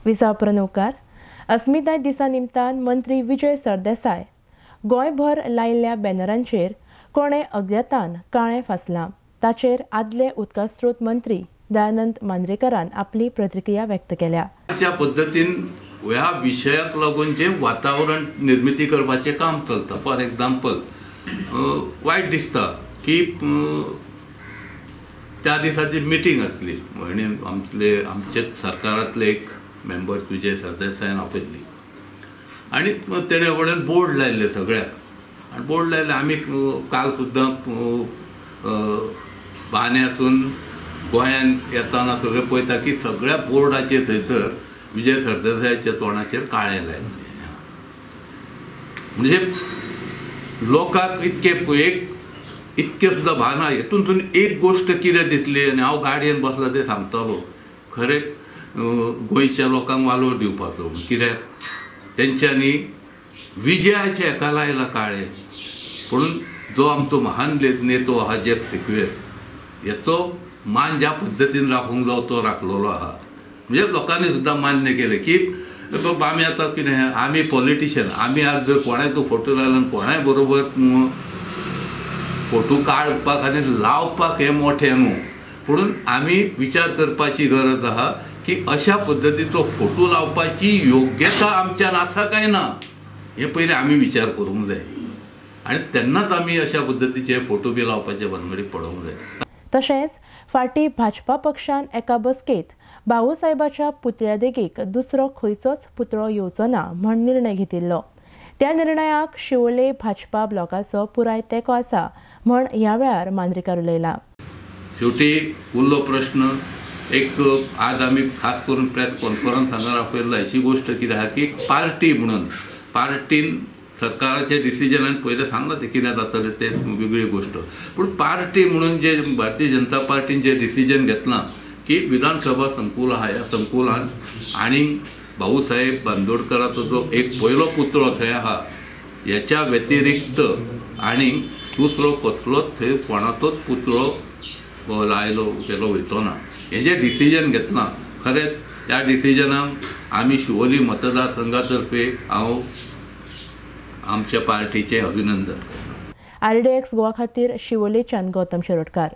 विसापुर नौकार अस्मिताय दिसा निमतान मंत्री विजय सरदेसाय गोंयभर लायिल्ल्या बॅनरांचेर कोणे अज्ञातान काळें फासलां ताचेर आदले उदका स्रोत मंत्री दयानंद मांद्रेकरान आपली प्रतिक्रिया व्यक्त केल्या। त्या पद्धतीन ह्या विशयाक लागून जे वातावरण निर्मिती करपाचे काम चलता। फॉर एग्जाम्पल वायट दिसता की त्या दिसाची मिटींग असली आणि आमचे सरकारातले एक मेंबर्स विजय सरदेसायन आपयल्ली आणि तेणे कडेन बोर्ड लायल्ले सगळ्याक आणि बोर्ड लायले आमी काल सुद्दां बाण्यासून गोंयान येताना सगळे पळयता की सगळ्या बोर्डाचेर थंयसर विजय सरदेसायाच्या तोंडाचेर काळें लायलें। म्हणजे लोकांक इतके सुद्धा भाना हेतून एक गोष्ट कितें दिसली आनी हांव गाडयेन बसला ते सांगतालो खरें गोंयच्या लोकांक वालोर दिवपाचो कित्याक तेंच्यांनी विजयाचे हेका लायला काळें म्हणून जो आमचो महान नेतो आहा जॅक सिक्वेर हेचो मान ज्या पद्दतीन राखूंक जाय तो राखलेलो आहा। म्हणजे लोकांनी सुद्दां मान्य केलें की आमी आतां कितें आमी पॉलिटिशियन आमी आज जर कोणाय तो फोटो लायलो कोणाय बरोबर फोटो काडपाक आनी लावपाक हे मोठे न्हू म्हणून आमी विचार करपाची गरज आहा की अशा पद्दतीचो फोटो लावपाची योग्यता आमच्यान आसा काय ना हे पयलीं आमी विचार करूंक जाय आनी तेन्नाच आमी अशा पद्दतीचे फोटो बी लावपाचे भानगडीक पडोवंक जाय। तशेंच फाटीं भाजपा पक्षान एका बसकेत बाळासाहेबाच्या पुतळ्या देगेक दुसरो खंयचोच पुतळो येवचो ना म्हण निर्णय घेतिल्लो। त्या निर्णयाक शिवोले भाजपा ब्लॉकाचो पुराय तेंको आसा म्हण ह्या वेळार मांद्रेकार उलयला। शेवटी उरलो प्रश्न एक आज आमी खास करून प्रेस कॉन्फरन्स हांगा आपयला अशी गोष्ट कितें आहा की पार्टी म्हणून पार्टीन सरकाराचे डिसिजन पयलें सांगलां ते कितें जातलें ते वेगळी गोष्ट पूण पार्टी म्हणून जे भारतीय जनता पार्टीन जे डिसिजन घेतलां की विधानसभा संकुल आहा ह्या संकुलान आनीक भाऊसाहेब बांदोडकराचो जो एक पयलो पुतळो थंय आहा हेच्या व्यतिरिक्त आनीक दुसरो कसलोच थंय कोणाचोच पुतळो लायलो केलो वयचो ना हे जे डिसिजन घेतलां खरेंच त्या डिसिजनाक आमी शिवोली मतदारसंघातर्फे हांव आमच्या पार्टीचे अभिनंदन करता। RDX गोवा खातीर शिवोलेच्यान गौतम शिरोडकार।